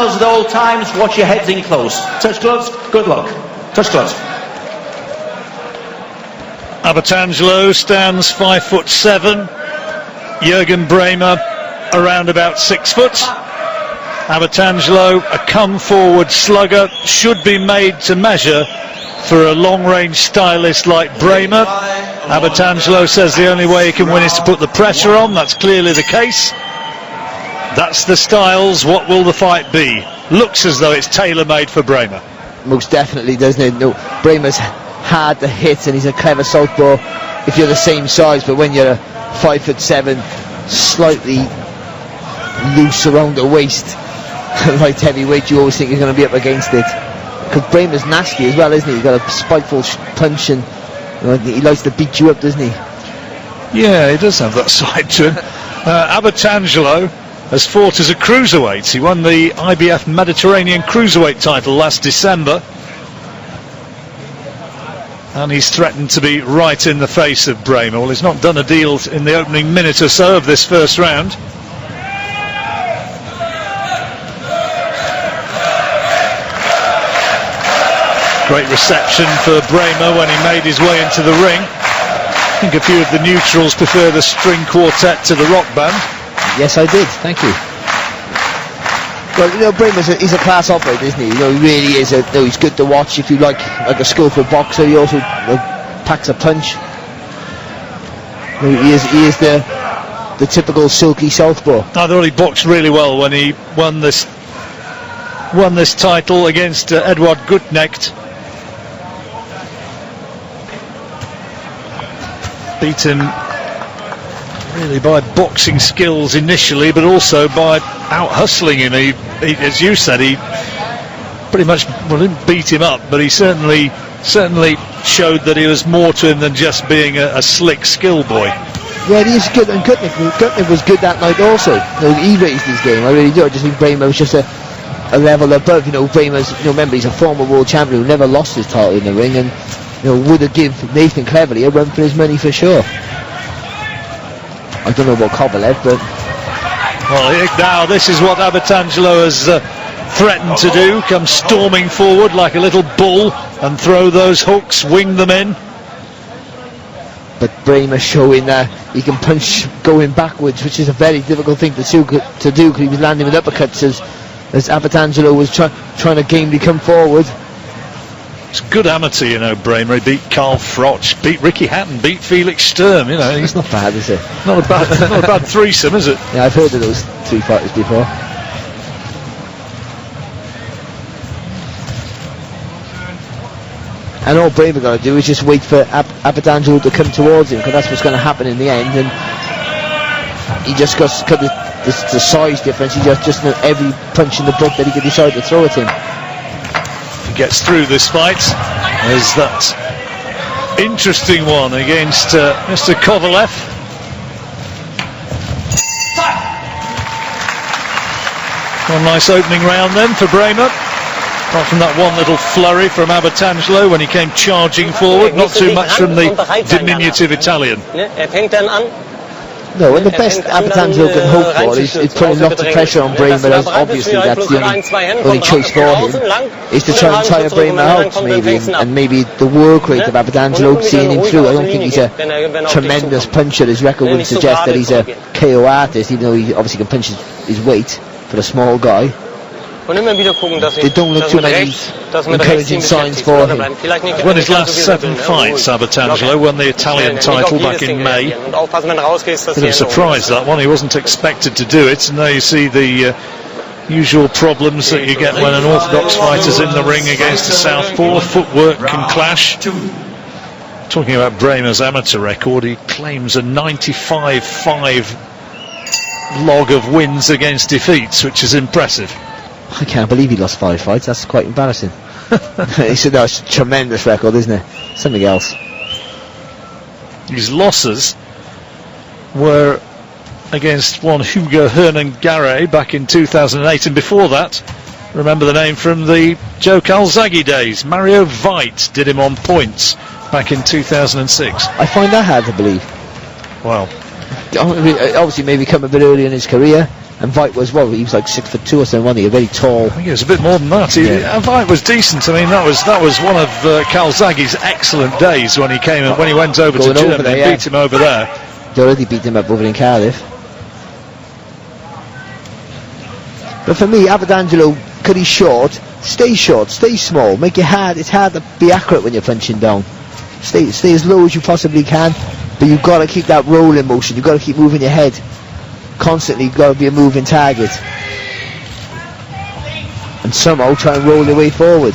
At all times, watch your heads in close. Touch gloves, good luck. Touch gloves. Abatangelo stands 5'7". Juergen Braehmer around about 6 foot. Abatangelo, a come-forward slugger, should be made to measure for a long-range stylist like Braehmer. Abatangelo says the only way he can win is to put the pressure on. That's clearly the case. That's the styles. What will the fight be? Looks as though it's tailor-made for Braehmer. Most definitely, doesn't it? No, Braehmer's hard to hit, and he's a clever southpaw if you're the same size, but when you're 5'7", slightly loose around the waist, light heavyweight, you always think you're going to be up against it. Because Braehmer's nasty as well, isn't he? He's got a spiteful punch, and he likes to beat you up, doesn't he? Yeah, he does have that side to him. Abatangelo has fought as a cruiserweight. He won the IBF Mediterranean Cruiserweight title last December. And he's threatened to be right in the face of Braehmer. Well, he's not done a deal in the opening minute or so of this first round. Great reception for Braehmer when he made his way into the ring. I think a few of the neutrals prefer the string quartet to the rock band. Yes, I did. Thank you. Well, you know, he's a class operator, isn't he? You know, he really is. He's good to watch if you like a skillful boxer. He also packs a punch. He is the typical silky southpaw. I thought he boxed really well when he won this title against Edward Gutknecht. Beat him really by boxing skills initially, but also by out-hustling him. He, as you said, he pretty much, well, didn't beat him up, but he certainly showed that he was more to him than just being a slick skill boy. Yeah, he is good, and Gutknecht was good that night also. You know, he raised his game, I really do. I just think Braehmer was just a level above. You know, Braehmer's, remember, he's a former world champion who never lost his title in the ring, and would have given Nathan Cleverly a run for his money for sure. I don't know about Kovalev, but... Well, now this is what Abatangelo has threatened to do. Come storming forward like a little bull and throw those hooks, wing them in. But Braehmer showing that he can punch going backwards, which is a very difficult thing to do, because he was landing with uppercuts as Abatangelo was trying to gamely come forward. It's a good amateur, Braehmer. He beat Carl Froch, beat Ricky Hatton, beat Felix Sturm, It's not bad, is it? Not a bad threesome, is it? Yeah, I've heard of those three fighters before. And all Braehmer got to do is just wait for Abatangelo to come towards him, because that's what's going to happen in the end. And he just got the size difference. He just every punch in the book that he could decide to throw at him. Gets through this fight. There's that interesting one against Mr. Kovalev. One nice opening round then for Braehmer. Apart from that one little flurry from Abatangelo when he came charging forward, not too much from the diminutive Italian. No, and the best Abatangelo can hope for is putting lots of pressure on Braehmer, as obviously that's the only choice for him, is to try and tire Braehmer out, maybe, and maybe the work rate of Abatangelo, seeing him through. I don't think he's a tremendous puncher. His record would suggest that he's a KO artist, even though he obviously can punch his weight for a small guy. They don't look too many encouraging signs for him. Won his last 7 fights, Abatangelo won the Italian title back in May. Bit of a surprise, that one. He wasn't expected to do it, and now you see the usual problems that you get when an orthodox fighter's in the ring against a southpaw. Footwork can clash. Talking about Braehmer's amateur record, he claims a 95-5 log of wins against defeats, which is impressive. I can't believe he lost 5 fights. That's quite embarrassing. He said that's a tremendous record, isn't it? Something else. His losses were against one Hugo Hernan Garret back in 2008, and before that, remember the name from the Joe Calzaghe days, Mario Veit did him on points back in 2006. I find that hard to believe. Well, obviously maybe come a bit early in his career, And Veit was, well, he was like 6'2" or something, wasn't he? Very tall. I think he was a bit more than that. Veit was decent. I mean, that was one of Calzaghe's excellent days when he came and when he went over to Germany and beat him over there. They already beat him up over in Cardiff. But for me, Abatangelo, because he's short, stay small, make it hard. It's hard to be accurate when you're punching down. Stay as low as you possibly can, but you've got to keep that rolling motion. You've got to keep moving your head constantly. You've got to be a moving target, and somehow try and roll your way forward.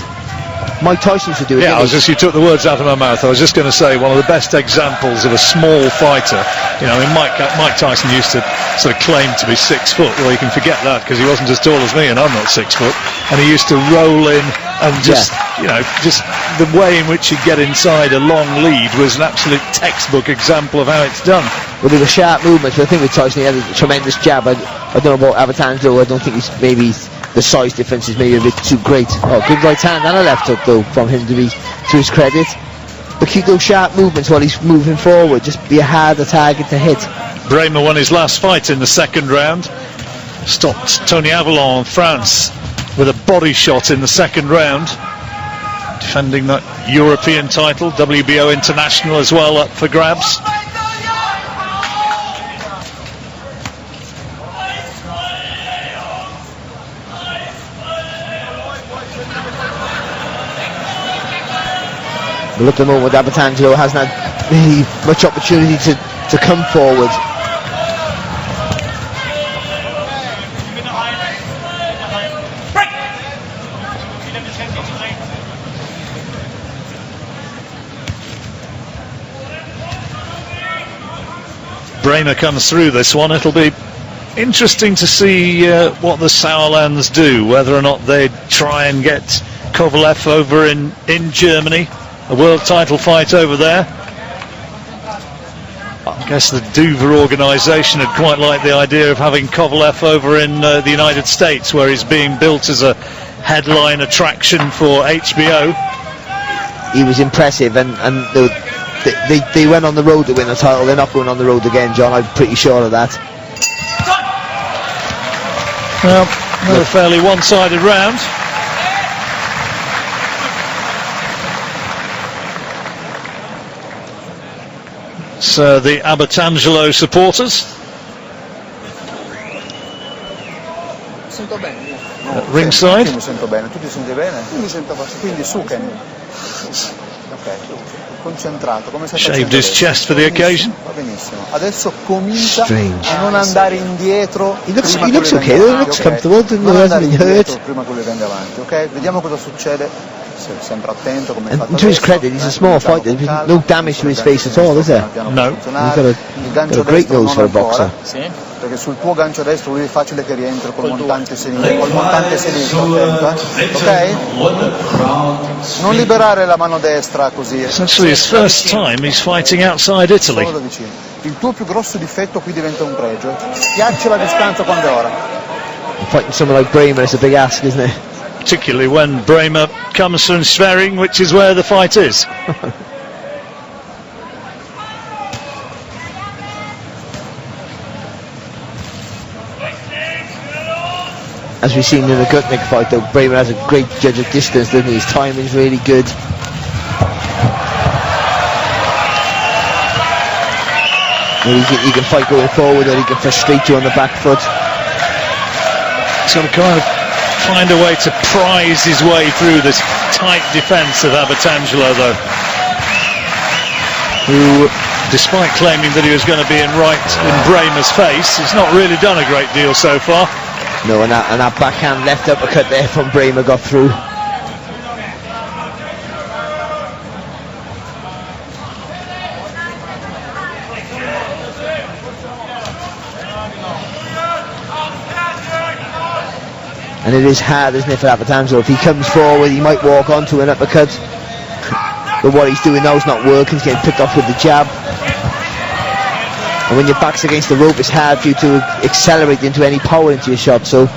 Mike Tyson used to do it. Yeah, you took the words out of my mouth. I was just going to say, one of the best examples of a small fighter. You know, I mean, Mike Tyson used to sort of claim to be 6 foot. Well, you can forget that because he wasn't as tall as me, and I'm not 6 foot. And he used to roll in and just the way in which he'd get inside a long lead was an absolute textbook example of how it's done. Well, there were sharp movements, but I think with Tyson he had a tremendous jab. I don't know about Abatangelo. I don't think he's maybe. The size difference is maybe a bit too great. Oh, good right hand and a left hook though from him to his credit. But keep those sharp movements while he's moving forward. Just be a harder target to hit. Braehmer won his last fight in the second round. Stopped Tony Avalon of France with a body shot in the second round. Defending that European title, WBO International as well up for grabs. Well, at the moment, Abatangelo hasn't had really much opportunity to come forward. Braehmer comes through this one. It'll be interesting to see what the Sauerlands do, whether or not they try and get Kovalev over in Germany. A world title fight over there. I guess the Dover organisation had quite liked the idea of having Kovalev over in the United States, where he's being built as a headline attraction for HBO. He was impressive, and they went on the road to win the title. They're not going on the road again, John. I'm pretty sure of that. Well, another fairly one-sided round. So the Abatangelo supporters at ringside. Mi sento bene, tu ti senti bene? Io mi sento abbastanza, quindi su Ken. Ok, concentrato, come se shaved his chest for the occasion. Va benissimo. Adesso comincia a non andare indietro. He looks okay, he looks comfortable, didn't he hurt? Prima che lui venga avanti, ok? Vediamo cosa succede. Sempre attento come hai fatto. And to his credit, he's a small fighter. There's no damage to his face at all, is there? No. He's got a great nose for a boxer. Perché sul tuo gancio destro lui è facile che rientri col montante sinistro, ok? Non liberare la mano destra così. Essentially his first time he's fighting outside Italy. Il tuo più grosso difetto qui diventa un pregio. Schiaccia la distanza quando è ora. Fighting someone like Braehmer is a big ask, isn't it? Particularly when Braehmer comes from Schwerin, which is where the fight is. As we've seen in the Gutnick fight, though, Braehmer has a great judge of distance, doesn't he? His timing's really good. He can fight going forward, or he can frustrate you on the back foot. So kind of find a way to prise his way through this tight defence of Abatangelo, though, who, despite claiming that he was going to be in Braehmer's face, he's not really done a great deal so far. No, and that backhand left uppercut there from Braehmer got through. And it is hard, isn't it, for Abatangelo? If he comes forward, he might walk onto an uppercut. But what he's doing now is not working. He's getting picked off with the jab. And when your back's against the rope, it's hard for you to accelerate into any power into your shot. So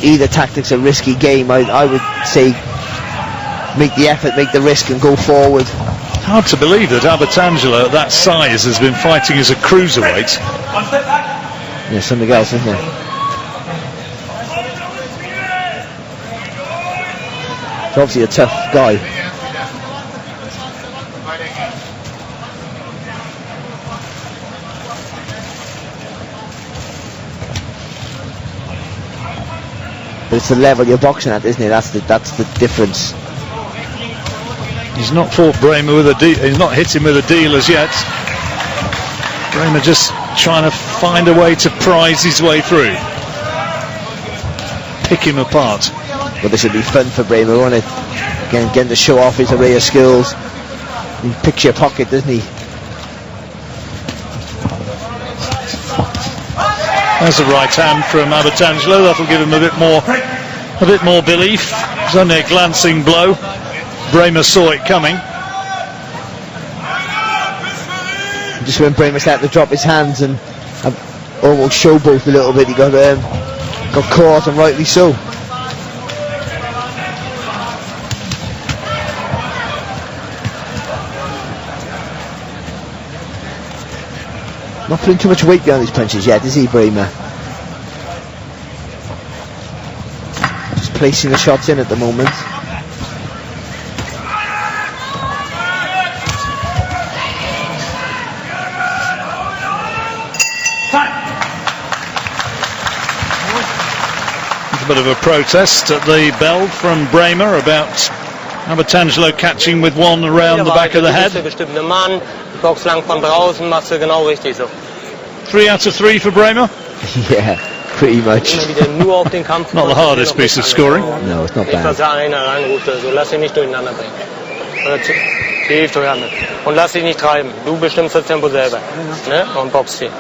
either tactic's a risky game. I would say make the effort, make the risk, and go forward. Hard to believe that Abatangelo at that size has been fighting as a cruiserweight. Yeah, something else, isn't it? He's obviously a tough guy. But it's the level you're boxing at, isn't it? That's the difference. He's not fought Braehmer with a deal. He's not hit him with a deal as yet. Braehmer just trying to find a way to prize his way through. Pick him apart. Well, this would be fun for Braehmer, won't it? Again, getting to show off his array of skills. He picks your pocket, doesn't he? There's a right hand from Abatangelo. That'll give him a bit more belief. It's only a glancing blow. Braehmer saw it coming. Just when Braehmer started to drop his hands and almost showboat a little bit, he got caught, and rightly so. Not putting too much weight behind these punches yet, is he, Braehmer? Just placing the shots in at the moment. There's a bit of a protest at the bell from Braehmer about Abatangelo catching with one around the back of the head. 3 out of 3 for Braehmer? Yeah, pretty much. Not the hardest piece of scoring. No, it's not bad. Und lass dich nicht treiben. Du bestimmst das Tempo selber. Ne? Und boxst hier.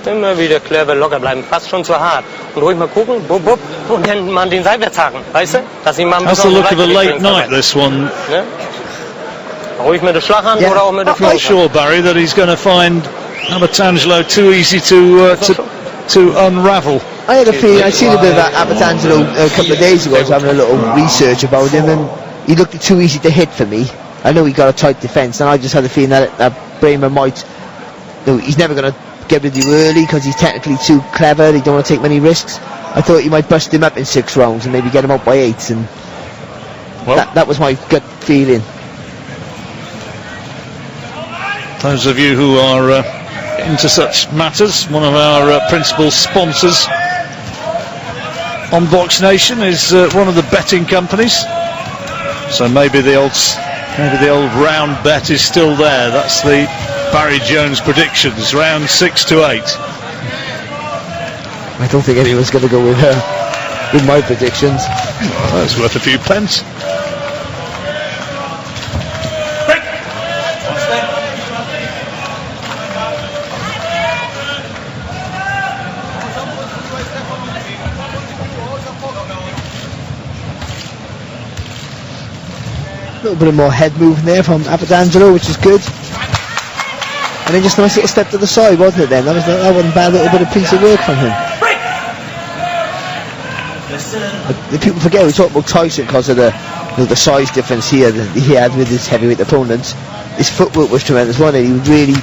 Immer wieder clever, locker bleiben. Fast schon zu hart. Und ruhig mal gucken. Bup, bup. Und dann mal den Seitwärtshaken. Weißt du? Dass ich mal ein That's the bisschen look of a late night, this one. Ne? Ruhig mit der Schlaghand oder auch mit der I'm not sure, Barry, that he's going to find Abatangelo too easy to unravel. I had a feeling, I seen a bit of that Abatangelo a couple of days ago. I was having a little research about him, and he looked too easy to hit for me. I know he got a tight defence, and I just had a feeling that Braehmer might. No, he's never going to get with you early because he's technically too clever. He don't want to take many risks. I thought he might bust him up in 6 rounds and maybe get him out by 8, and that was my gut feeling. Those of you who are into such matters, one of our principal sponsors on Box Nation is one of the betting companies. So maybe the old round bet is still there. That's the Barry Jones predictions, round 6 to 8. I don't think anyone's going to go with my predictions. Well, that's worth a few pence. A little bit more head movement there from Abatangelo, which is good. And then just a nice little step to the side, wasn't it then? That wasn't a bad little bit of piece of work from him. The people forget we talked about Tyson because of the size difference here that he had with his heavyweight opponents. His footwork was tremendous, wasn't it? He would really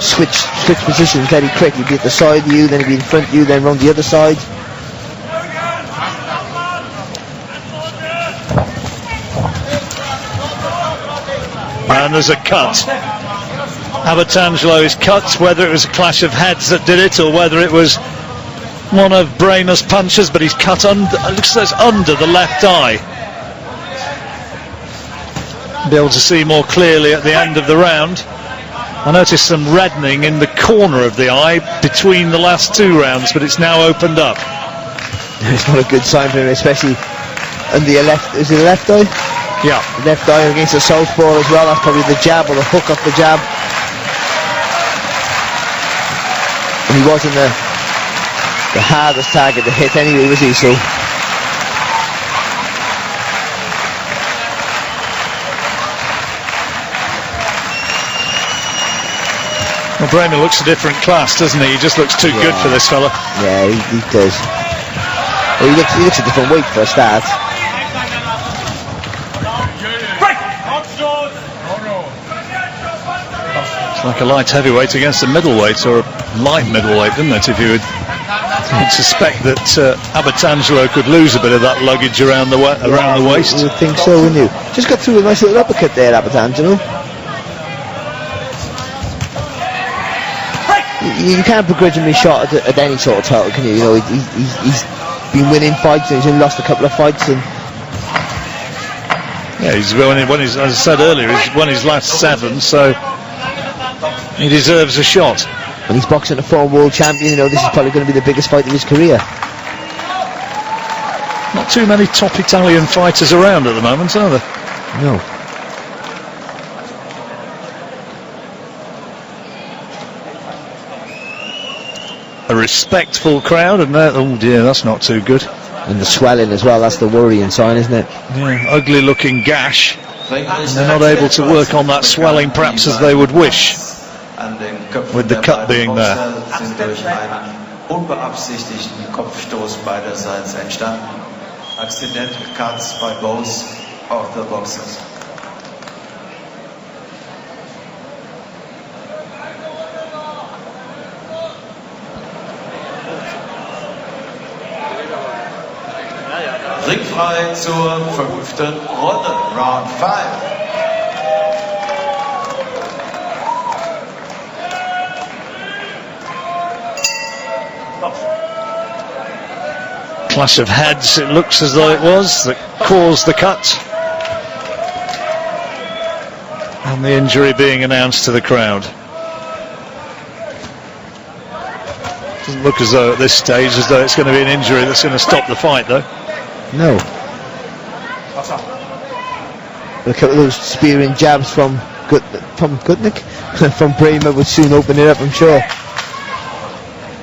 switch positions very quick. He'd be at the side of you, then he'd be in front of you, then round the other side. And there's a cut. Abatangelo is cut, whether it was a clash of heads that did it or whether it was one of Braehmer's punches, but he's cut under, it looks like it's under the left eye. Be able to see more clearly at the end of the round. I noticed some reddening in the corner of the eye between the last 2 rounds, but it's now opened up. It's not a good sign for him, especially under your left. Is it the left eye? Yeah. The left eye against the southpaw as well. That's probably the jab or the hook off the jab. And he wasn't the hardest target to hit anyway, was he? So well, Braehmer looks a different class, doesn't he? He just looks too good for this fella. Yeah, he does. Well, he looks a different weight for a start. It's like a light heavyweight against a middleweight or a light middleweight, isn't it? If you would I'd suspect that Abatangelo could lose a bit of that luggage around the waist. You would think so, wouldn't you? Just got through a nice little uppercut there, Abatangelo. You can't begrudge him his shot at any sort of title, can you? You know, he's been winning fights and he's lost a couple of fights. And yeah, as I said earlier, he's won his last 7, so he deserves a shot. And he's boxing a former world champion. You know, this is probably going to be the biggest fight of his career. Not too many top Italian fighters around at the moment, are there? No. A respectful crowd, and oh dear, that's not too good. And the swelling as well, that's the worrying sign, isn't it? Yeah, ugly looking gash. And they're not able to work on that swelling perhaps as they would wish, with the cut being there. Unbeabsichtigten Kopfstoß beiderseits entstanden. Accidental cuts by both of the boxers. Ringfrei zur 5. Runde, Round 5. Clash of heads, it looks as though it was, that caused the cut. And the injury being announced to the crowd. Doesn't look as though at this stage as though it's going to be an injury that's going to stop the fight, though. No. A couple of those spearing jabs from Gutnick, from Braehmer would soon open it up, I'm sure.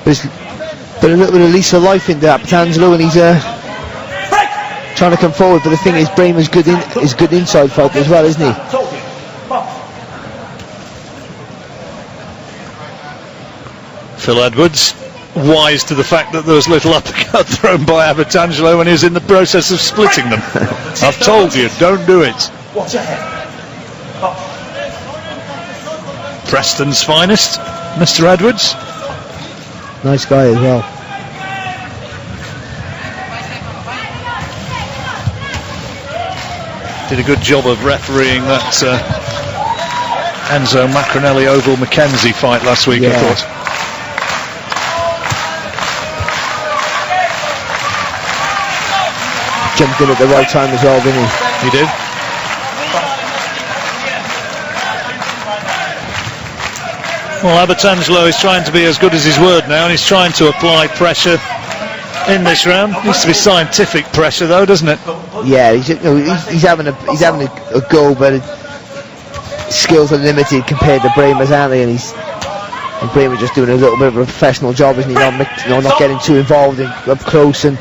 But a little bit of lease of life into Abatangelo, and he's trying to come forward. But the thing is, Braehmer's good inside fighter as well, isn't he? Phil Edwards, wise to the fact that there was little uppercut thrown by Abatangelo when he was in the process of splitting them. I've told you, don't do it. Watch your head. Preston's finest, Mr. Edwards. Nice guy as well. Did a good job of refereeing that Enzo Macronelli Oval Mackenzie fight last week, I thought. Jumped in at the right time as well, didn't he? He did. Well, Abatangelo is trying to be as good as his word now, and he's trying to apply pressure in this round. Needs to be scientific pressure, though, doesn't it? Yeah, he's having a go, but his skills are limited compared to Braehmer's, aren't they? And Braehmer just doing a little bit of a professional job, isn't he? Not getting too involved up close and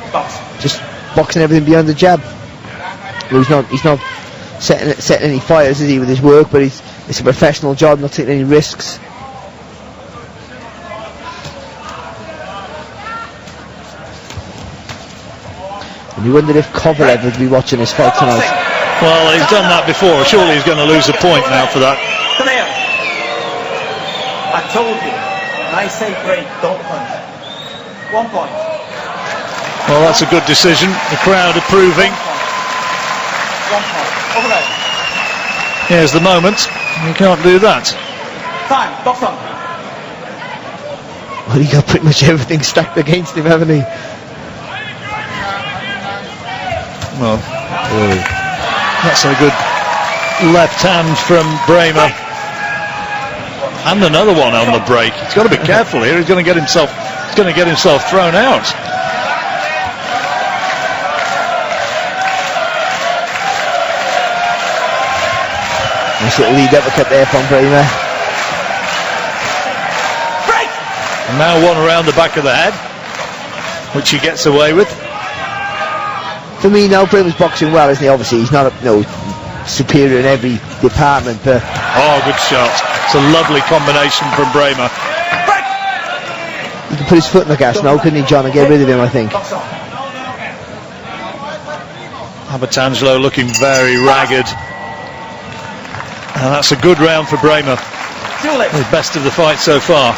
just boxing everything beyond the jab. He's not setting any fires, is he, with his work? But it's a professional job, not taking any risks. And you wondered if Kovalev would be watching this fight tonight. Well, he's done that before. Surely he's going to lose a point now for that. Come here. I told you. Nice safe break. Don't punch. 1 point. Well, that's a good decision. The crowd approving. 1 point. Over there. Here's the moment. You can't do that. Time. Box on. Well, he got pretty much everything stacked against him, haven't he? Well, that's a good left hand from Braehmer. And another one on the break. He's got to be careful here. He's going to get himself thrown out. Nice little lead uppercut there from Braehmer. And now one around the back of the head, which he gets away with. For me, now Braehmer's boxing well, isn't he? Obviously, he's not superior in every department, but oh, good shot! It's a lovely combination from Braehmer. He can put his foot in the gas now, couldn't he, John, and get rid of him, I think. Abatangelo looking very ragged, and that's a good round for Braehmer. The best of the fight so far.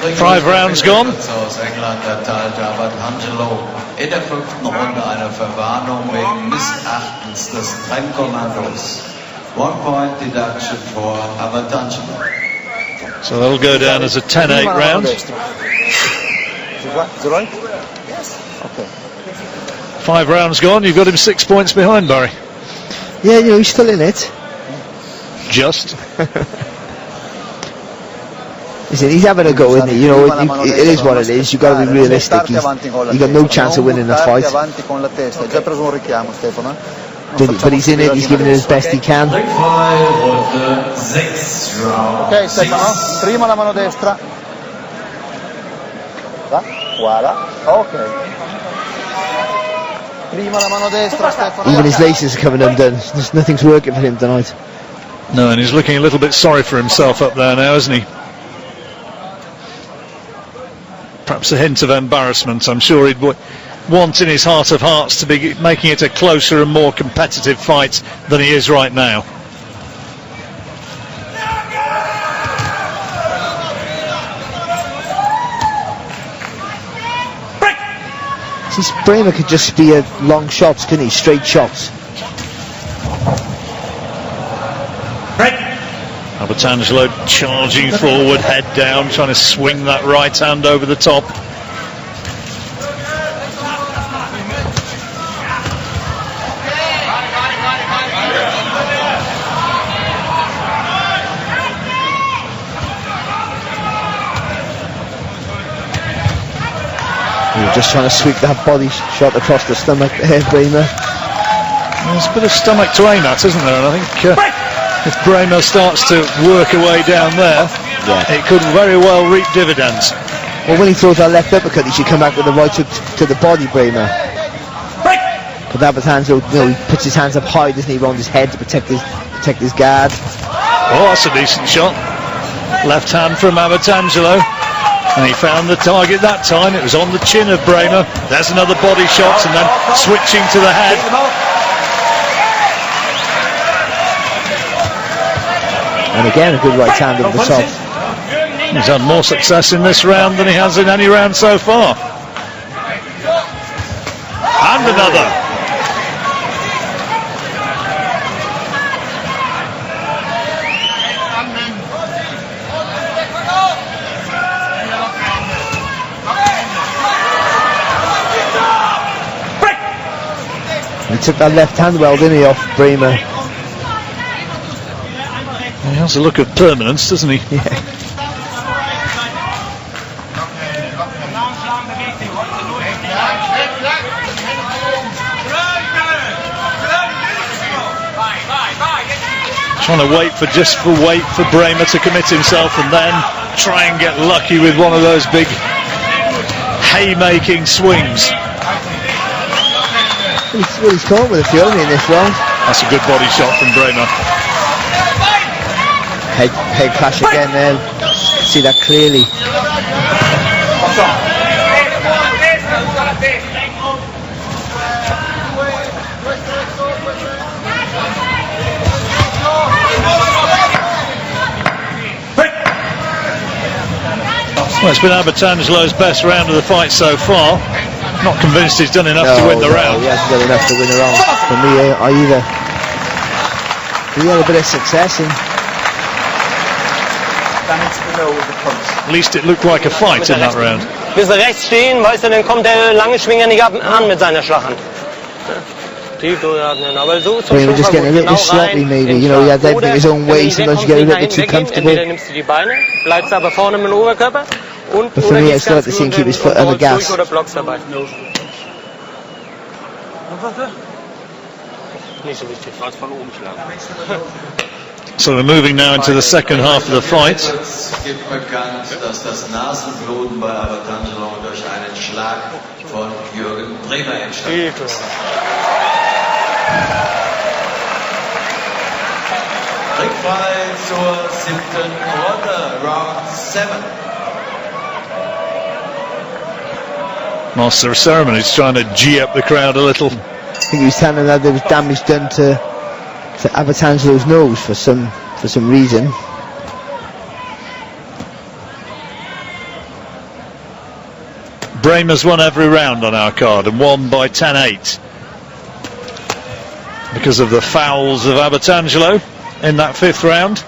5 rounds gone. Aus England erteilte Abatangelo in der 5. Runde eine Verwarnung wegen Missachtens des Trennkommandos. 1 point deduction for Abatangelo. So that'll go down as a 10-8 round. Is it right? Okay. 5 rounds gone. You've got him 6 points behind, Barry. Yeah, you know, he's still in it. Just. Listen, he's having a go, isn't he? You know, it is what it is. You've got to be realistic. He's got no chance of winning the fight. But he's in it, he's giving it as best he can. Ok Stefano, prima la mano destra. Guarda, ok. Prima la mano destra, Stefano. Even his laces are coming undone. Nothing's working for him tonight. No, and he's looking a little bit sorry for himself up there now, isn't he? Perhaps a hint of embarrassment. I'm sure he'd want in his heart of hearts to be making it a closer and more competitive fight than he is right now. This Braehmer could just be a long shots, couldn't he? Straight shots. Abatangelo charging forward, head down, trying to swing that right hand over the top. Just trying to sweep that body shot across the stomach there, Braehmer. There's a bit of stomach to aim at, isn't there? And I think if Braehmer starts to work away down there, it could very well reap dividends. Well, when he throws that left uppercut, he should come back with the right hook to the body, Braehmer. But Abatangelo, you know, he puts his hands up high, doesn't he, around his head to protect his guard. Oh, that's a decent shot. Left hand from Abatangelo. And he found the target that time. It was on the chin of Braehmer. There's another body shot, and then switching to the head. And again, a good right hand over the top. He's had more success in this round than he has in any round so far. And another. He took that left hand well, didn't he, off Braehmer? He has a look of permanence, doesn't he? Yeah. Trying to wait for Braehmer to commit himself and then try and get lucky with one of those big haymaking swings. He's caught with a few in this round. That's a good body shot from Braehmer. Head clash again there. See that clearly. Well, it's been Abatangelo's best round of the fight so far. Not convinced he's done enough to win the round. He hasn't done enough to win the round for me either. He had a bit of success in. At least it looked like a fight in that round. Bis sie rechts stehen, weißt du, dann kommt der lange Schwinger nicht an mit seiner Schlachthand. Aber so zum Schluss just getting a little bit sloppy, maybe. You know, he had everything his own way. Sometimes you get a little bit too comfortable. Entweder nimmst du die Beine, bleibst aber vorne mit dem Oberkörper und But for me, I still have to see him keep his foot on the gas. Oder blockst dabei. Nicht so wichtig. So we're moving now into the second half of the fight. Es gibt bekannt, dass das Nasenbluten bei Abatangelo durch einen Schlag von Juergen Braehmer entstanden ist. Rückfall zur 7. Runde, Round 7. Master of Ceremonies trying to G up the crowd a little. I think he was telling that there was damage done to Abatangelo's nose for some reason. Braehmer's won every round on our card and won by 10-8 because of the fouls of Abatangelo in that 5th round.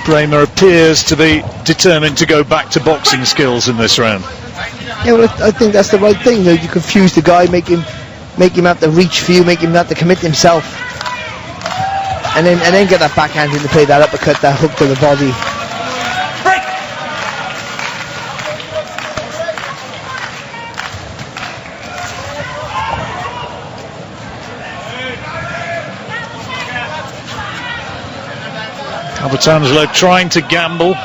Braehmer appears to be determined to go back to boxing skills in this round. Yeah, well, I think that's the right thing. You know, you confuse the guy, make him have to reach for you, make him have to commit himself, and then get that backhand into play, that uppercut, that hook to the body. Abatangelo trying to gamble.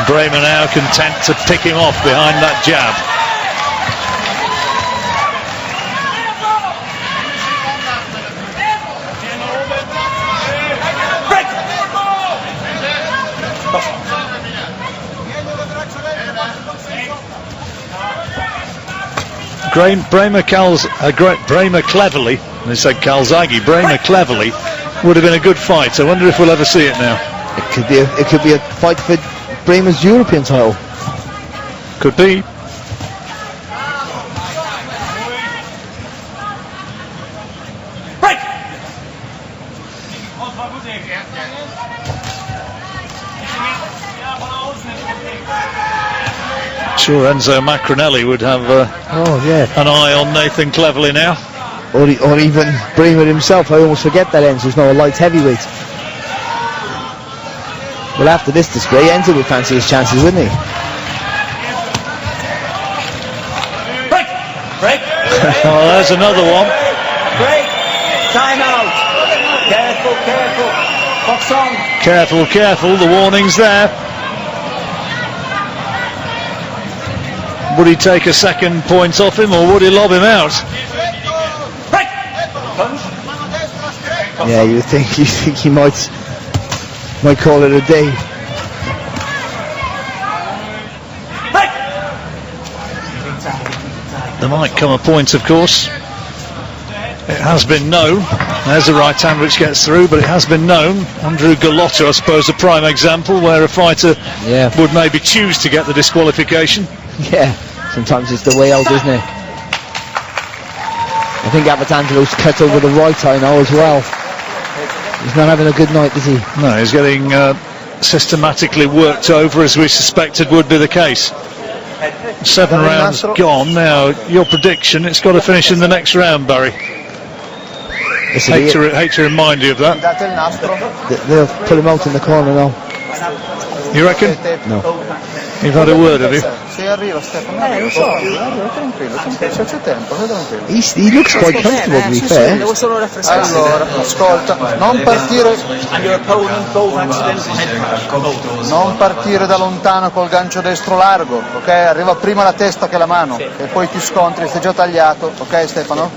Braehmer now content to pick him off behind that jab. Braehmer cleverly, they said Calzaghe, Braehmer cleverly would have been a good fight. I wonder if we'll ever see it now. It could be a fight for Braehmer's European title. Could be. Sure, Enzo Macronelli would have an eye on Nathan Cleverly now. Or even Braehmer himself. I almost forget that Enzo's now a light heavyweight. Well, after this display, Enzo would fancy his chances, wouldn't he? Break! Oh, there's another one. Break! Time out! Careful! Box on! Careful, the warning's there. Would he take a second point off him, or would he lob him out? Break! Punch. Yeah, you think he might call it a day. Break! There might come a point, of course. It has been known. There's a right hand which gets through, but it has been known. Andrew Galotto, I suppose, a prime example where a fighter would maybe choose to get the disqualification. Yeah, sometimes it's the way out, isn't it? I think Abatangelo's cut over the right eye now as well. He's not having a good night, is he? No, he's getting systematically worked over, as we suspected would be the case. 7 rounds gone. Now, your prediction, it's got to finish in the next round, Barry. Hate to remind you of that. They'll pull him out in the corner now. You reckon? No. You've had a word, have you? Se arriva Stefano, lo so, tranquillo, c'è tempo, stai tranquillo. He looks quite comfortable, to be fair. Allora, ascolta, non partire da lontano col gancio destro largo, ok? Arriva prima la testa che la mano, e poi ti scontri, sei già tagliato, ok Stefano?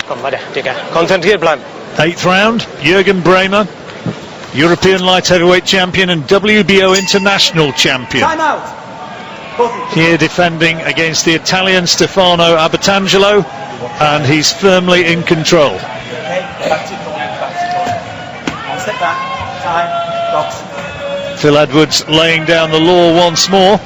Komm weiter, Digga. Konzentriert bleiben. 8th round, Juergen Braehmer, European light heavyweight champion and WBO international champion. Time out! Here defending against the Italian Stefano Abatangelo, and he's firmly in control. Okay, back to your corner. One step back, time, box. Phil Edwards laying down the law once more.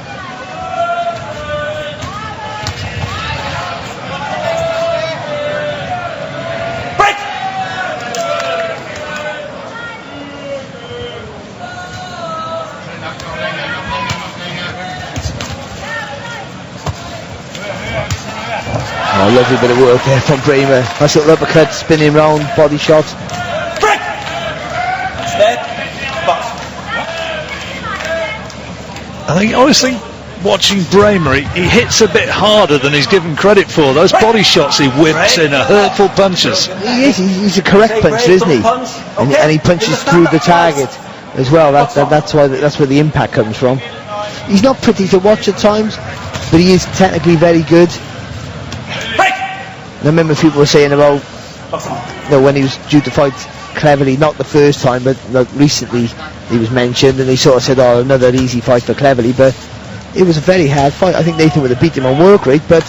Oh, lovely bit of work there from Braehmer. Nice little uppercut, spinning round, body shot. Break! Step, box. I think, honestly, watching Braehmer, he hits a bit harder than he's given credit for. Those body shots he whips in are hurtful punches. He is, he's a correct puncher, isn't he? And he punches through the target as well. That's where the impact comes from. He's not pretty to watch at times, but he is technically very good. Break! I remember people were saying about, when he was due to fight Cleverly, not the first time, but recently he was mentioned, and they sort of said, oh, another easy fight for Cleverly, but it was a very hard fight. I think Nathan would have beat him on work rate, but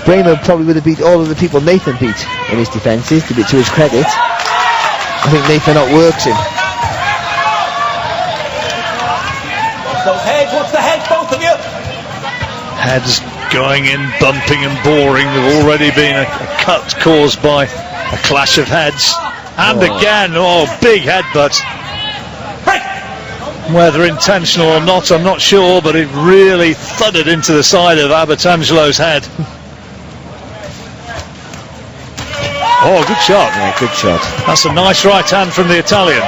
Braehmer probably would have beat all of the people Nathan beat in his defences, to his credit. I think Nathan outworks him. Those heads, what's the head, both of you? Heads going in, bumping and boring. There's already been a cut caused by a clash of heads. And again, big headbutt. Whether intentional or not, I'm not sure, but it really thudded into the side of Abatangelo's head. Oh, good shot. Yeah, good shot. That's a nice right hand from the Italian.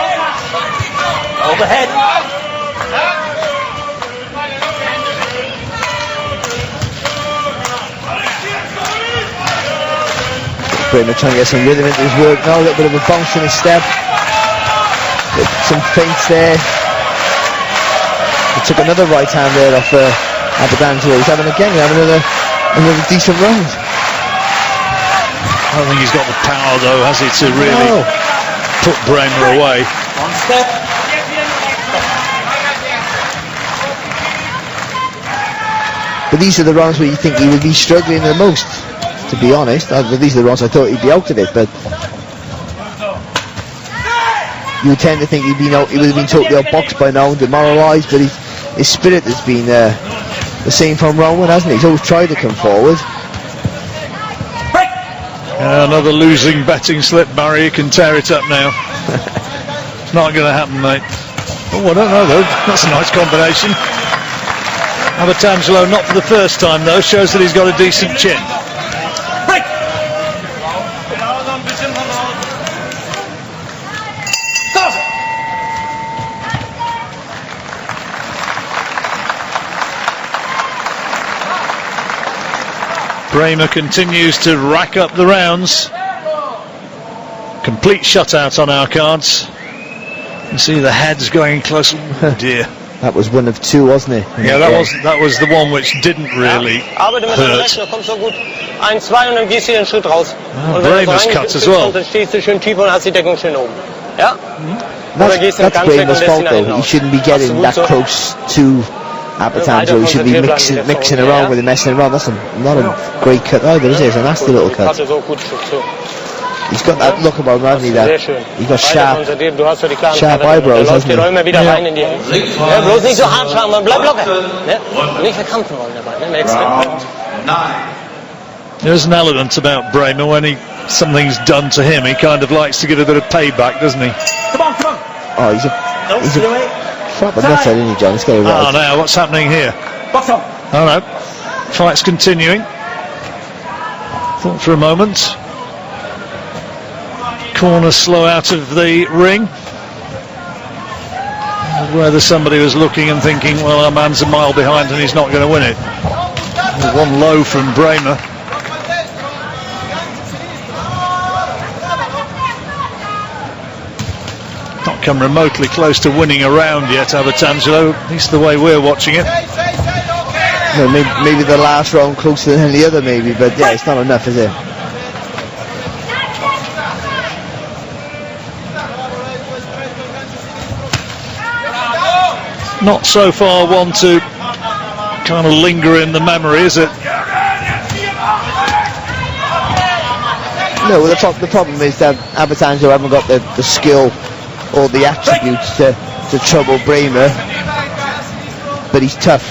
Overhead. Braehmer trying to get some rhythm into his work now, a little bit of a bounce in his step. Some feints there. He took another right hand there off Abatangelo. He's having another decent round. I don't think he's got the power though, has he, to really put Braehmer away. One step. But these are the rounds where you think he would be struggling the most, to be honest. These are the rounds I thought he'd be out of it, but you would tend to think he would have been totally outboxed by now and demoralised, but his spirit has been the same from round one, hasn't he? He's always tried to come forward. Another losing betting slip, Barry. You can tear it up now. It's not going to happen, mate. Oh, I don't know though. That's a nice combination. Abatangelo, not for the first time though, shows that he's got a decent chin. Braehmer continues to rack up the rounds. Complete shutout on our cards. You see the heads going close. Oh dear. That was one of two, wasn't it? Yeah, that was the one which didn't really hurt. Braehmer's cut as well. That's Braehmer's fault though. He shouldn't be getting that close to Abatangelo. He should be mixing around with him, messing around. That's not a great cut either, is it? It's a nasty little cut. He's got that look about him, hasn't he? He's got sharp eyebrows, hasn't he? There's an element about Braehmer when something's done to him, he kind of likes to get a bit of payback, doesn't he? Come on. Oh, he's a proper nutter, isn't he, John? Let's get it right. Oh, now what's happening here? Box on. Oh no, fight's continuing. Thought for a moment. Corner slow out of the ring. Whether somebody was looking and thinking, well, our man's a mile behind and he's not going to win it. One low from Braehmer. Not come remotely close to winning a round yet, Abatangelo, at least the way we're watching it. No, maybe the last round closer than the other, maybe, but yeah, it's not enough, is it? Not so far one to kind of linger in the memory, is it? No, well, the problem is that Abatangelo haven't got the skill or the attributes to trouble Braehmer, but he's tough,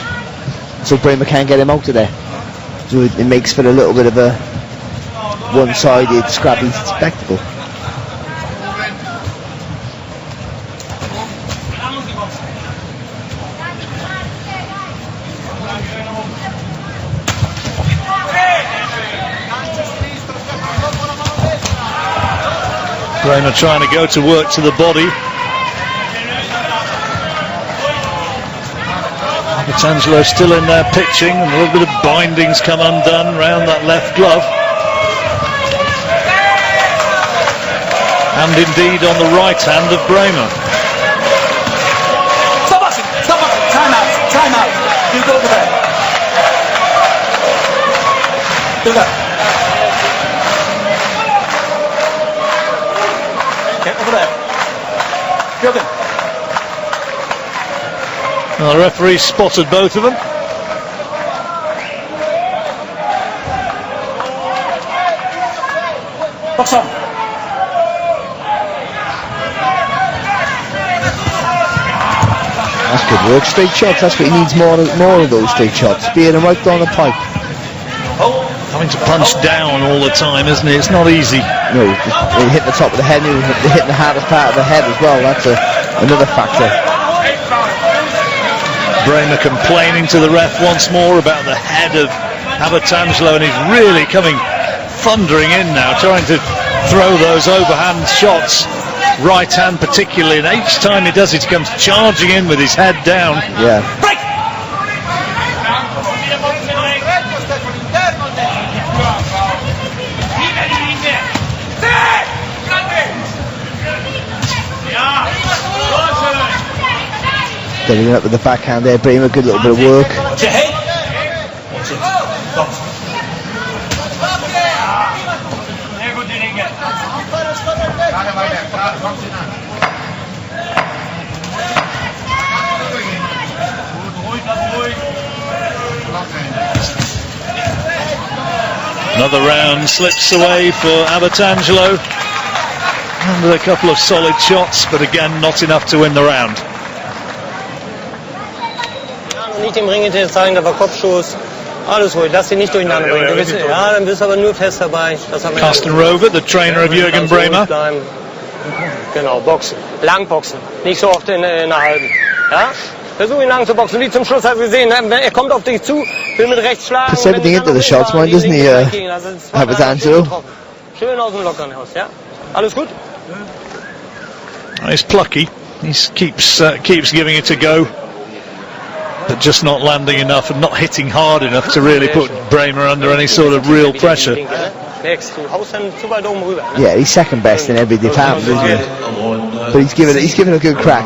so Braehmer can't get him out of there. So it makes for a little bit of a one-sided, scrappy spectacle. Braehmer trying to go to work to the body. Abatangelo still in there pitching, and a little bit of bindings come undone round that left glove. And indeed on the right hand of Braehmer. Stop boxing! Time out! You go over there. Do that. Juergen. Well, the referee spotted both of them. Box on. That's good work. Straight shots. That's what he needs, more of those straight shots. Spear them right down the pipe. Having to punch down all the time, isn't it? It's not easy. No, just hit the top of the head, and hitting the hardest part of the head as well. That's another factor. Braehmer complaining to the ref once more about the head of Abatangelo, and he's really coming thundering in now, trying to throw those overhand shots, right hand particularly, and each time he does it, he comes charging in with his head down. Yeah. Break! Getting up with the backhand there, Braehmer, good little bit of work. Watch your head. Watch it. Box. Another round slips away for Abatangelo. And with a couple of solid shots, but again not enough to win the round. Nicht im Ring hinterher zeigen, da war Kopfstoß. Alles ruhig, lass dich nicht durcheinander bringen. Ja, dann bist du aber nur fest dabei. Carsten Rover, the trainer of Juergen Braehmer. Genau, boxen. Lang boxen. Nicht so oft in einer halben. Ja? Versuch ihn lang zu boxen. Wie zum Schluss hast du gesehen, er kommt auf dich zu, will mit rechts schlagen. Puts everything into the shots, mind, doesn't he, Abatangelo? Schön aus dem Lockern raus, ja? Alles gut? He's plucky. He keeps giving it a go, but just not landing enough and not hitting hard enough to really put Braehmer under any sort of real pressure. Yeah, he's second best in every department, isn't he? But he's given a good crack.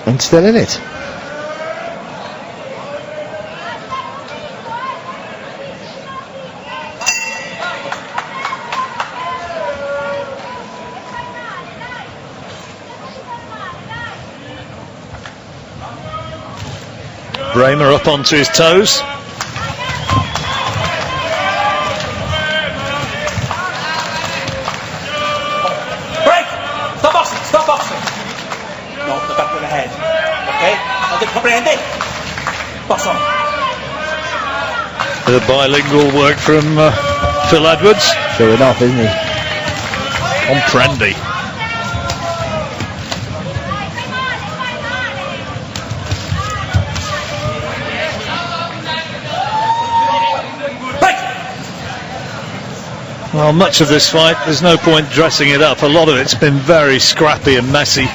And still in it. Braehmer up onto his toes. Break! Stop boxing! Stop boxing! No, the back of the head. Okay? Now they comprehend it. Box on. The bilingual work from Phil Edwards. Sure enough, isn't he? Comprendi. Well, much of this fight, there's no point dressing it up. A lot of it's been very scrappy and messy.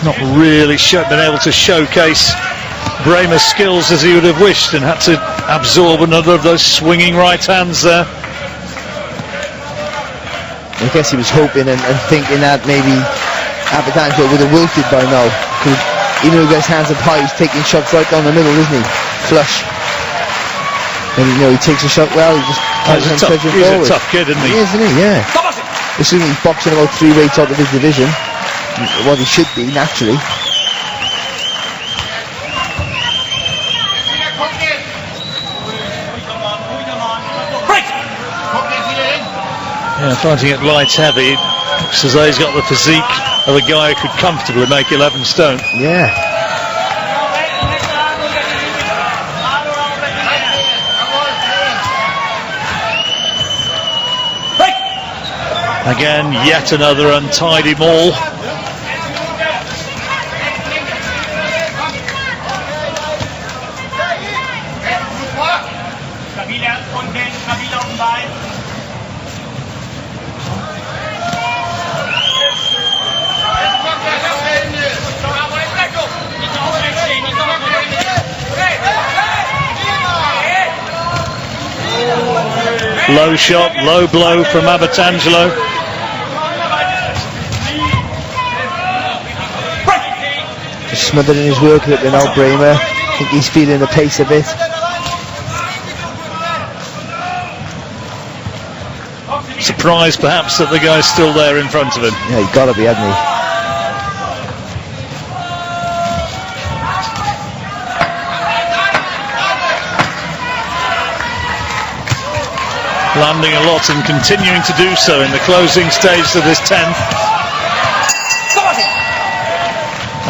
Not really been able to showcase Braehmer's skills as he would have wished, and had to absorb another of those swinging right hands there. I guess he was hoping and thinking that maybe Abatangelo would have wilted by now. Even though he got his hands up high, he's taking shots right down the middle, isn't he? Flush. And he takes a shot well, he just He's a tough kid, isn't he? He is, isn't he? Yeah. Assuming he's boxing about 3 weights out of his division. Well, he should be, naturally. Yeah, fighting at light heavy, looks as though he's got the physique of a guy who could comfortably make 11 stone. Yeah. Again, yet another untidy maul. Low shot, low blow from Abatangelo. Just smothered in his work a little bit now, Braehmer. I think he's feeling the pace a bit. Surprised perhaps that the guy's still there in front of him. Yeah, he's got to be, hasn't he? Landing a lot and continuing to do so in the closing stage of this 10th.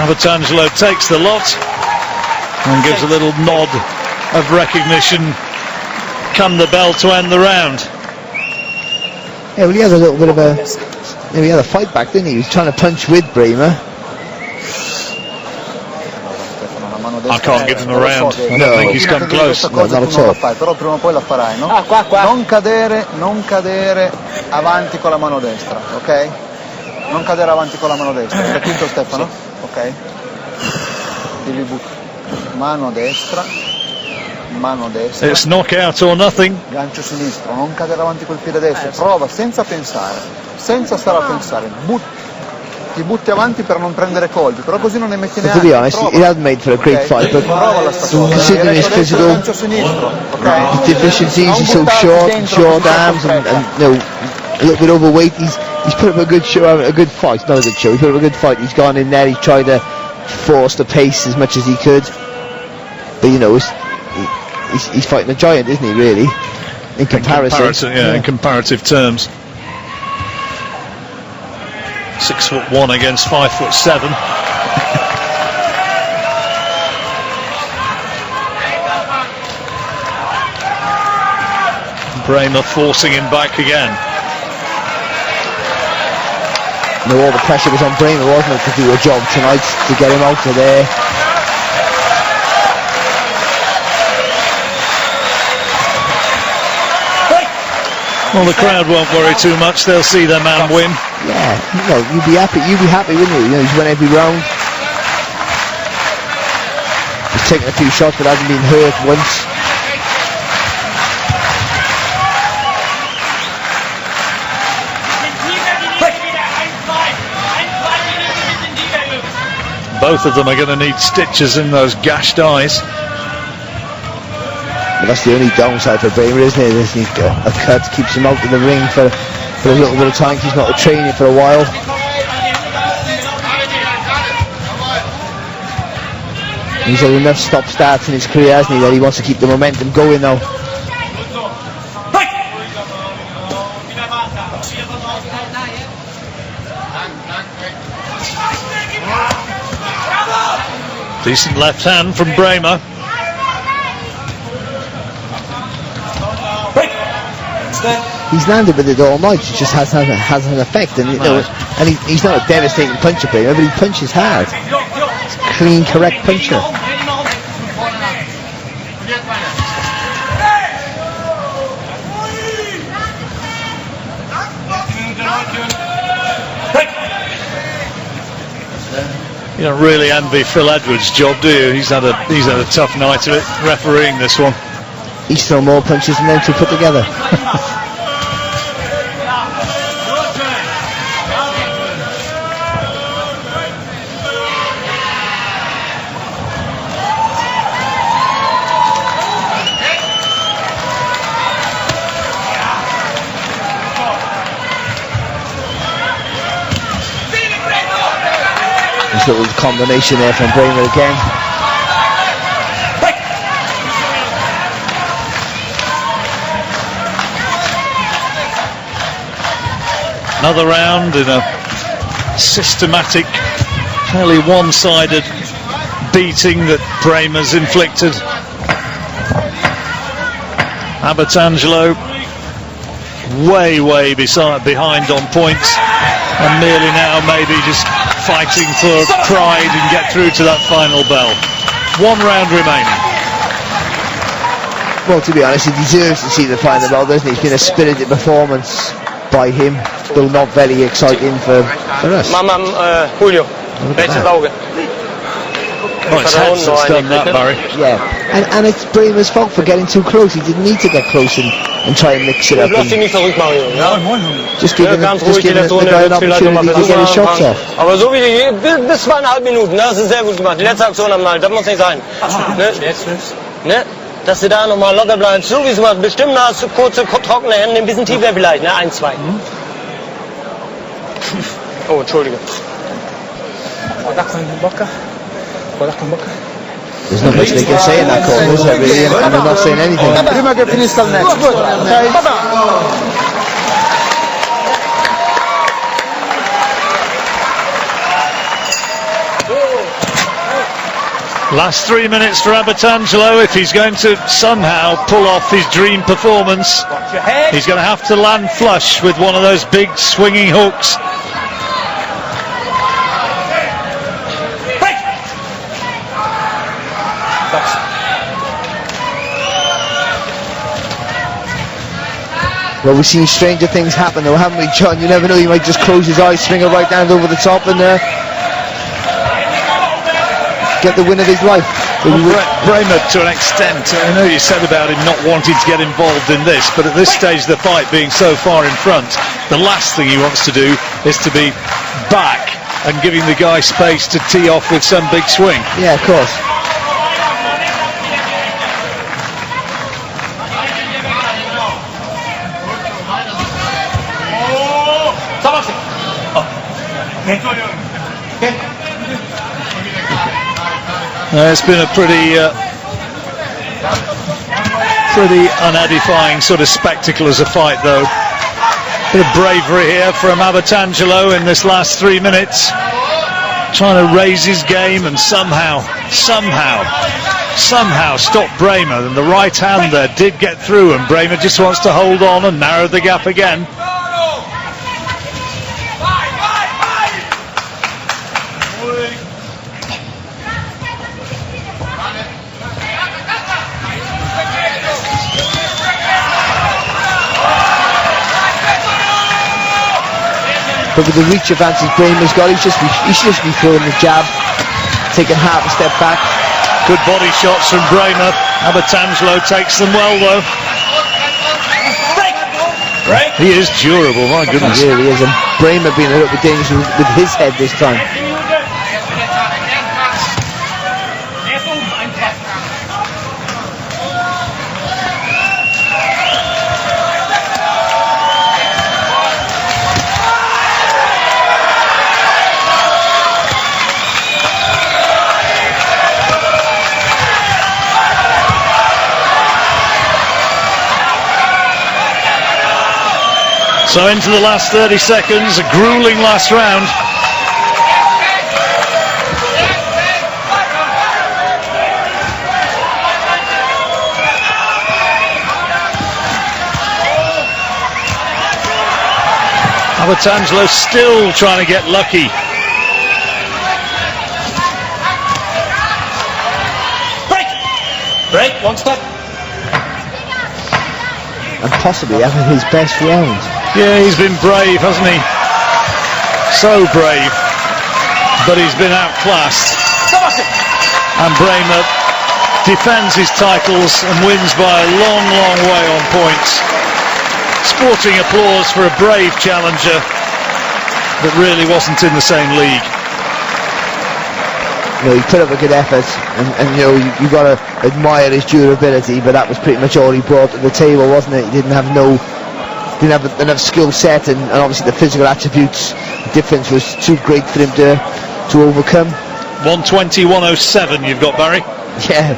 Abatangelo takes the lot and gives a little nod of recognition. Come the bell to end the round. Yeah, well, he had a little bit of a... he had a fight back, didn't he? He was trying to punch with Braehmer. I can't give him a round. I don't think he's come close. No, not at all. Però prima o poi la farai, no? Qua. Non cadere avanti con la mano destra, ok? Non cadere avanti con la mano destra. Hai capito, Stefano? Ok? Devi mano destra. It's knockout or nothing. Gancio sinistro, non cadere avanti col piede destro. Prova senza pensare, senza stare a pensare. Ti butti avanti per non prendere colpi, però così non ne metti neanche. To be honest, it had made for a great fight, but considering his physical deficiencies, he's so short arms, and you know, a little bit overweight, he's put up a good show, a good fight. Not a good show. He put up a good fight. He's gone in there. He tried to force the pace as much as he could, but you know, he's fighting a giant, isn't he? Really, in comparison. In comparative terms. 6'1" against 5'7". Braehmer forcing him back again. You know, all the pressure was on Braehmer, wasn't it, to do a job tonight, to get him out of there. Well, the crowd won't worry too much. They'll see their man win. Yeah, you know, you'd be happy, wouldn't you? You know, he's won every round. He's taken a few shots, but hasn't been hurt once. Both of them are going to need stitches in those gashed eyes. Well, that's the only downside for Braehmer, isn't it? He's got a cut, keeps him out of the ring for a little bit of time. He's not training for a while. He's had enough stop-starts in his career, hasn't he, that he wants to keep the momentum going now. Decent left hand from Braehmer. He's landed with it all night. It just has an effect, and you know, and he's not a devastating puncher, Braehmer, but he punches hard. It's a clean, correct puncher. You don't really envy Phil Edwards' job, do you? He's had a tough night of it, refereeing this one. He's thrown more punches than them two put together. Little combination there from Braehmer again. Another round in a systematic, fairly one-sided beating that Braehmer's inflicted. Abatangelo way behind on points, and merely now maybe just fighting for pride and get through to that final bell. 1 round remaining. Well, to be honest, he deserves to see the final bell, doesn't he? It's been a spirited performance by him, though not very exciting for us. Julio, welches Auge? Oh, it's Heads that's done that, Barry. Yeah, and it's Braehmer's fault for getting too close. He didn't need to get close and try and mix it up. Lass dich nicht verrückt, Mario. Ja? Just giving the guy an opportunity to get his shots off. Aber so wie die, bis 2,5 Minuten, das ist sehr gut gemacht. Die letzte Aktion am Nall, das muss nicht sein. Ne? Dass du da nochmal locker bleibst, so wie es war. Bestimmt hast du kurze, trockene Hände, ein bisschen tiefer vielleicht, ne? 1, 2. Oh, Entschuldige. There's not much they can say in that call, is there really? And they're not saying anything. Prima che finisca il next, ok? Last 3 minutes for Abatangelo. If he's going to somehow pull off his dream performance, he's going to have to land flush with one of those big swinging hooks. Well, we've seen stranger things happen though, haven't we, John? You never know, he might just close his eyes, swing a right hand over the top and get the win of his life. Well, Braehmer, to an extent, I know you said about him not wanting to get involved in this, but at this stage of the fight, being so far in front, the last thing he wants to do is to be back and giving the guy space to tee off with some big swing. Yeah, of course. It's been a pretty unedifying sort of spectacle as a fight, though. Bit of bravery here from Abatangelo in this last 3 minutes, trying to raise his game and somehow stop Braehmer. And the right hand there did get through, and Braehmer just wants to hold on and narrow the gap again. But with the reach advantage Braehmer's got, he should just be throwing the jab, taking half a step back. Good body shots from Braehmer. Abatangelo takes them well, though. He is durable, my goodness. He really is, and Braehmer being a little bit dangerous with his head this time. So into the last 30 seconds, a grueling last round. Abatangelo still trying to get lucky. Break, one step. And possibly having his best round. Yeah, he's been brave, hasn't he? So brave. But he's been outclassed. And Braehmer defends his titles and wins by a long, long way on points. Sporting applause for a brave challenger that really wasn't in the same league. You know, he put up a good effort, and you know, you got to admire his durability, but that was pretty much all he brought to the table, wasn't it? He didn't have enough skill set, and obviously the physical attributes, the difference was too great for him to overcome. 120-107 you've got, Barry. Yeah,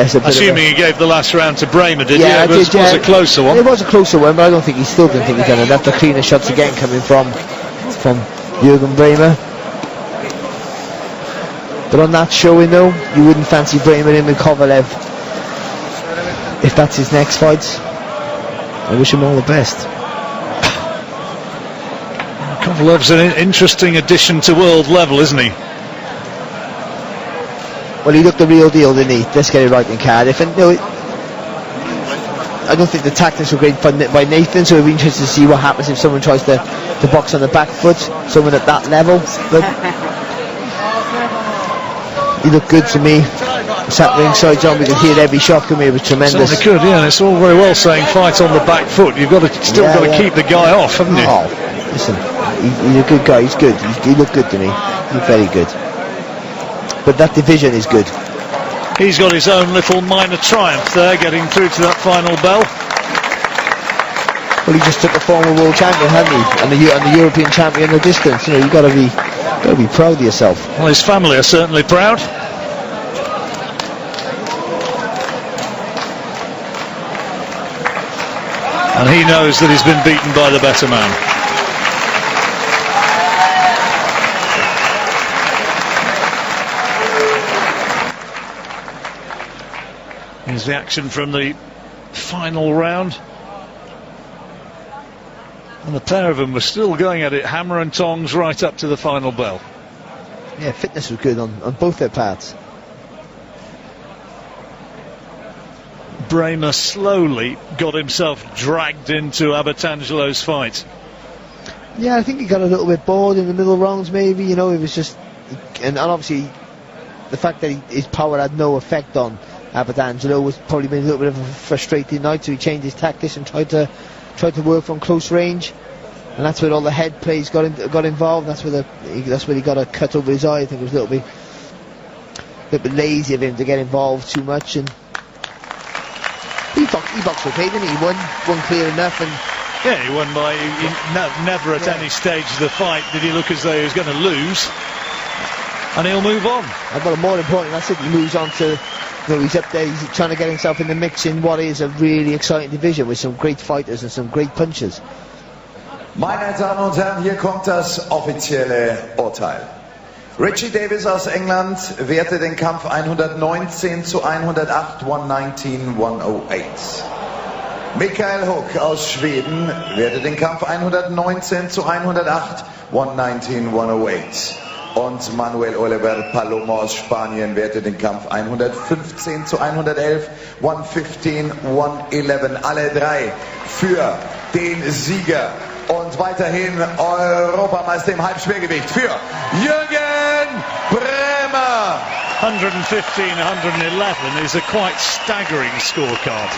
it's a bit assuming he gave the last round to Braehmer, did yeah, he? Was a closer one. It was a closer one, but I don't think he didn't think he done enough. The cleaner shots again coming from Juergen Braehmer. But on that showing though, you wouldn't fancy Braehmer in with Kovalev if that's his next fight. I wish him all the best. Kovalev's an interesting addition to world level, isn't he? Well, he looked the real deal, didn't he? Let's get it right in Cardiff. And you know, I don't think the tactics were great by Nathan, so it'll be interesting to see what happens if someone tries to box on the back foot, someone at that level. But he looked good to me. Sat ringside, John, we could hear every shot coming. It was tremendous. Certainly could, yeah. It's all very well saying fight on the back foot. You've got to still got to keep the guy off, haven't you? Oh, listen, he's a good guy. He's good. He looked good to me. He's very good. But that division is good. He's got his own little minor triumph there, getting through to that final bell. Well, he just took a former world champion, hadn't he? And the European champion in the distance. You know, you've got to be proud of yourself. Well, his family are certainly proud. And he knows that he's been beaten by the better man. Here's the action from the final round. And the pair of them were still going at it, hammer and tongs, right up to the final bell. Yeah, fitness was good on both their parts. Braehmer slowly got himself dragged into Abatangelo's fight. Yeah, I think he got a little bit bored in the middle rounds, maybe. You know, it was just, and obviously the fact that his power had no effect on Abatangelo was probably been a little bit of a frustrating night. So he changed his tactics and tried to work from close range, and that's where all the head plays got involved. That's where he got a cut over his eye. I think it was a little bit lazy of him to get involved too much, and he boxed okay, didn't he? He won clear enough, and yeah, he won by never at any stage of the fight did he look as though he was going to lose, and he'll move on. But more important, that's it. He moves on to. You know, he's up there, he's trying to get himself in the mix in what is a really exciting division with some great fighters and some great punchers. Meine Damen und Herren, hier kommt das offizielle Urteil. Richie Davis aus England wertet den Kampf 119:108, 119-108. Michael Hook aus Schweden wertet den Kampf 119:108, 119-108. Und Manuel Oliver Palomo aus Spanien wertet den Kampf 115:111, 115-111. Alle drei für den Sieger. Und weiterhin Europameister im Halbschwergewicht für Juergen Braehmer. 115-111 is a quite staggering scorecard.